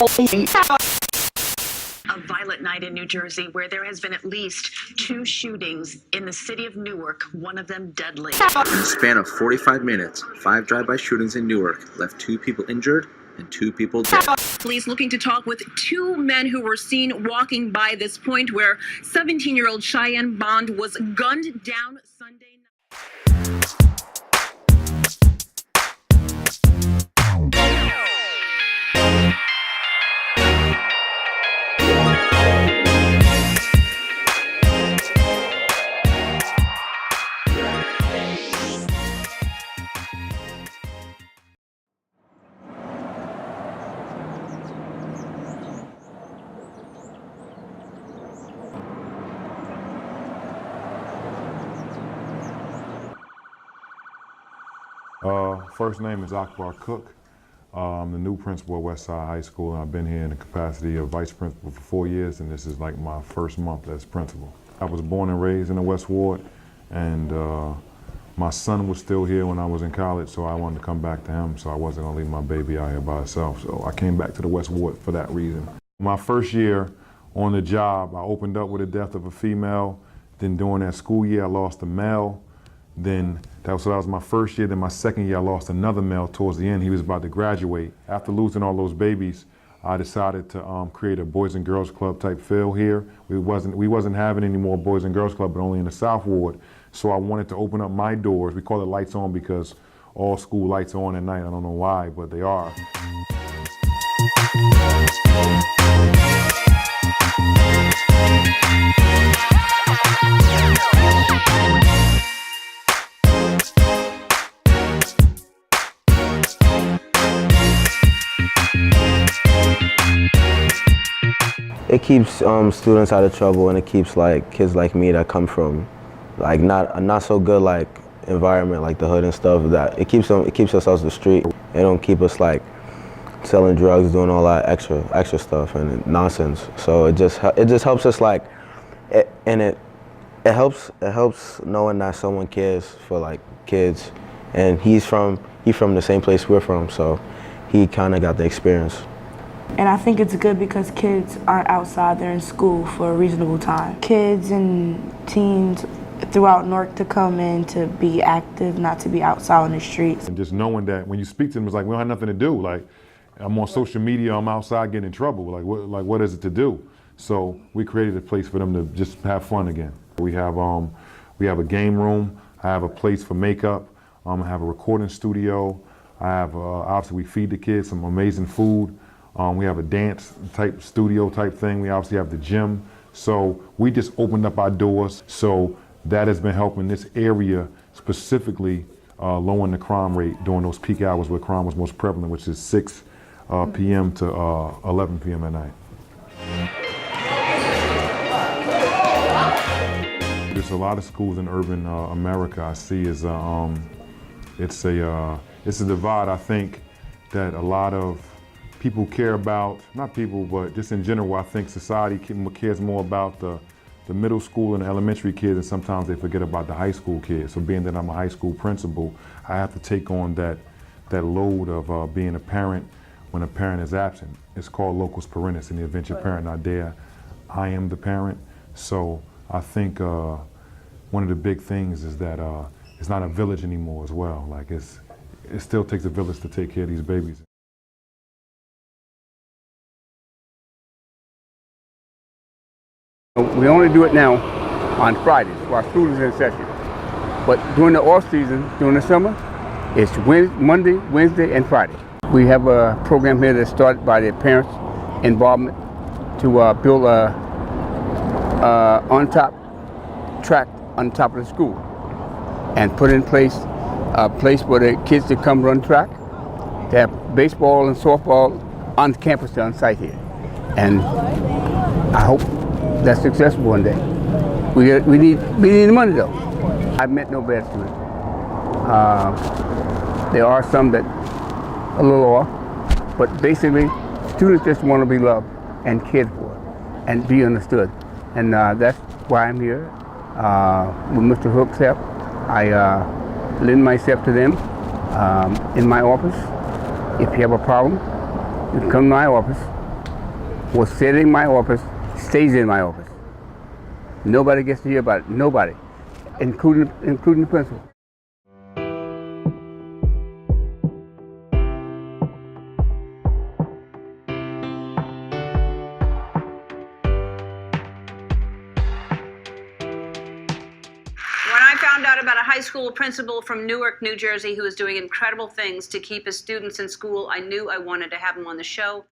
A violent night in New Jersey where there has been at least 2 shootings in the city of Newark, one of them deadly. In the span of 45 minutes, 5 drive-by shootings in Newark left 2 people injured and 2 people dead. Police looking to talk with 2 men who were seen walking by this point where 17-year-old Cheyenne Bond was gunned down Sunday night. First name is Akbar Cook. I'm the new principal at Westside High School, and I've been here in the capacity of vice principal for 4 years, and this is like my first month as principal. I was born and raised in the West Ward, and my son was still here when I was in college, so I wanted to come back to him, so I wasn't gonna leave my baby out here by herself. So I came back to the West Ward for that reason. My first year on the job, I opened up with the death of a female. Then during that school year, I lost a male. Then that was my first year. Then my second year, I lost another male towards the end. He was about to graduate. After losing all those babies, I decided to create a Boys and Girls Club type feel here. We wasn't having any more Boys and Girls Club, but only in the South Ward. So I wanted to open up my doors. We call it Lights On because all school lights are on at night. I don't know why, but they are. It keeps students out of trouble, and it keeps like kids like me that come from like not so good like environment like the hood and stuff. That it keeps us off the street. It don't keep us like selling drugs, doing all that extra stuff and nonsense. So it just helps us like, it helps knowing that someone cares for like kids, and he's from the same place we're from, so he kind of got the experience. And I think it's good because kids aren't outside, they're in school for a reasonable time. Kids and teens throughout Newark to come in to be active, not to be outside on the streets. And just knowing that when you speak to them, it's like we don't have nothing to do. Like I'm on social media, I'm outside getting in trouble. What is it to do? So we created a place for them to just have fun again. We have a game room. I have a place for makeup. I have a recording studio. I have obviously we feed the kids some amazing food. We have a dance type studio type thing. We obviously have the gym. So we just opened up our doors. So that has been helping this area specifically lowering the crime rate during those peak hours where crime was most prevalent, which is 6 p.m. to 11 p.m. at night. There's a lot of schools in urban America I see is it's a divide. I think that a lot of people care about, not people, but just in general, I think society cares more about the middle school and the elementary kids, and sometimes they forget about the high school kids. So being that I'm a high school principal, I have to take on that load of being a parent when a parent is absent. It's called locus parentis. In the event your parent not there, I am the parent. So I think one of the big things is that it's not a village anymore as well. Like it still takes a village to take care of these babies. We only do it now on Fridays while school is in session. But during the off season, during the summer, it's Monday, Wednesday, and Friday. We have a program here that's started by the parents' involvement to build a on-top track on top of the school and put in place a place where the kids to come run track. They have baseball and softball on campus on site here. And I hope that's successful one day. We need the money though. I've met no bad students. There are some that a little off, but basically students just want to be loved and cared for and be understood. And that's why I'm here. With Mr. Hook's help, I lend myself to them in my office. If you have a problem, you can come to my office What's said in my office stays in my office. Nobody gets to hear about it. Nobody, including the principal. When I found out about a high school principal from Newark, New Jersey, who is doing incredible things to keep his students in school, I knew I wanted to have him on the show.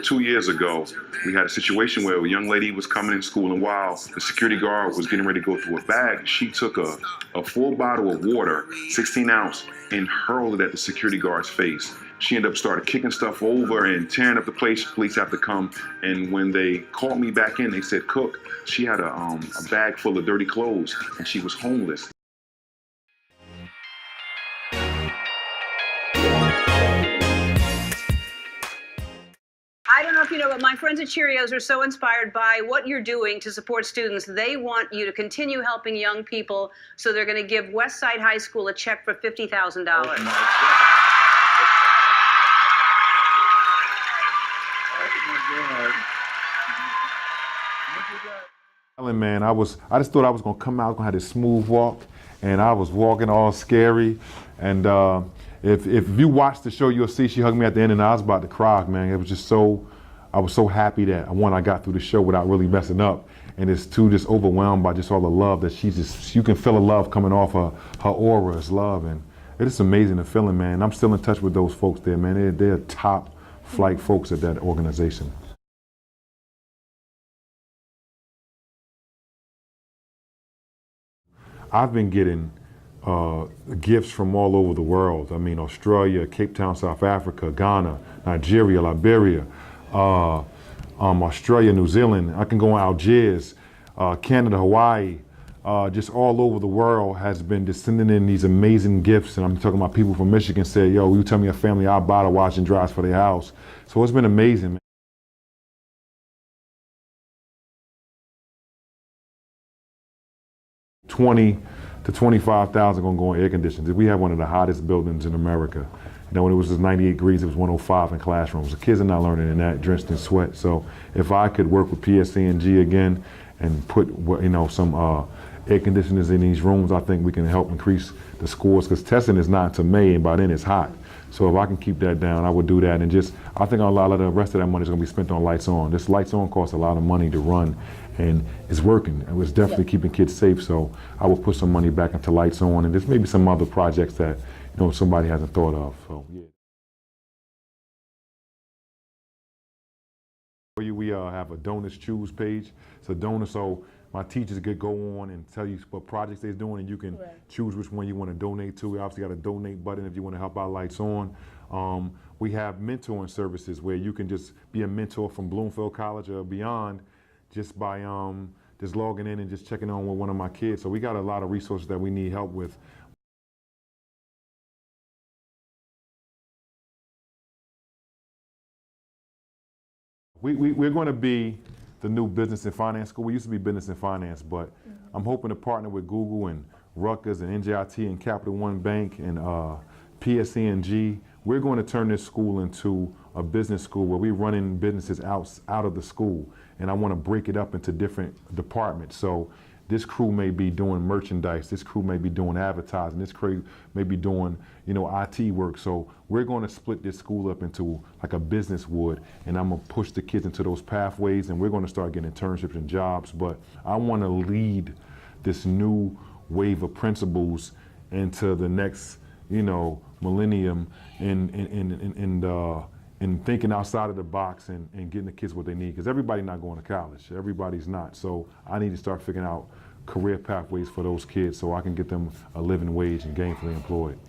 Two years ago, we had a situation where a young lady was coming in school, and while the security guard was getting ready to go through a bag, she took a full bottle of water, 16 ounce, and hurled it at the security guard's face. She ended up started kicking stuff over and tearing up the place. Police have to come, and when they called me back in, they said, Cook, she had a bag full of dirty clothes, and she was homeless. I don't know if you know, but my friends at Cheerios are so inspired by what you're doing to support students. They want you to continue helping young people, so they're going to give Westside High School a check for $50,000. Man, I just thought I was gonna come out, I was gonna have this smooth walk, and I was walking all scary. And if you watch the show, you'll see she hugged me at the end, and I was about to cry, man. It was just I was so happy that I got through the show without really messing up, and it's too just overwhelmed by just all the love that you can feel the love coming off her aura is love, and it's amazing the feeling, man. I'm still in touch with those folks there, man. They're top flight folks at that organization. I've been getting gifts from all over the world. I mean, Australia, Cape Town, South Africa, Ghana, Nigeria, Liberia, Australia, New Zealand. I can go on Algiers, Canada, Hawaii, just all over the world has been just sending in these amazing gifts. And I'm talking about people from Michigan say, yo, you tell me a family, I'll buy the wash and dries for their house. So it's been amazing, man. $20,000 to $25,000 gonna go on air conditioners. We have one of the hottest buildings in America. You know, when it was just 98 degrees, it was 105 in classrooms. The kids are not learning in that, drenched in sweat. So if I could work with PSC&G again and put, you know, some air conditioners in these rooms, I think we can help increase the scores, because testing is not until May, and by then it's hot. So if I can keep that down, I would do that. And just, I think a lot of the rest of that money is gonna be spent on Lights On. This Lights On costs a lot of money to run, and it's working. It was definitely keeping kids safe, so I will put some money back into Lights On, and there's maybe some other projects that, you know, somebody hasn't thought of, so yeah. We have a Donors Choose page. It's a donor, so my teachers could go on and tell you what projects they're doing, and you can choose which one you want to donate to. We obviously got a donate button if you want to help out Lights On. We have mentoring services where you can just be a mentor from Bloomfield College or beyond, just by just logging in and just checking on with one of my kids. So we got a lot of resources that we need help with. We're going to be the new business and finance school. We used to be business and finance, but I'm hoping to partner with Google and Rutgers and NJIT and Capital One Bank and PSC&G. We're going to turn this school into a business school where we're running businesses out of the school, and I want to break it up into different departments. So this crew may be doing merchandise, this crew may be doing advertising, this crew may be doing, you know, IT work. So we're going to split this school up into like a business would, and I'm going to push the kids into those pathways, and we're going to start getting internships and jobs. But I want to lead this new wave of principals into the next, you know, millennium and thinking outside of the box and getting the kids what they need, because everybody's not going to college. Everybody's not. So I need to start figuring out career pathways for those kids so I can get them a living wage and gainfully employed.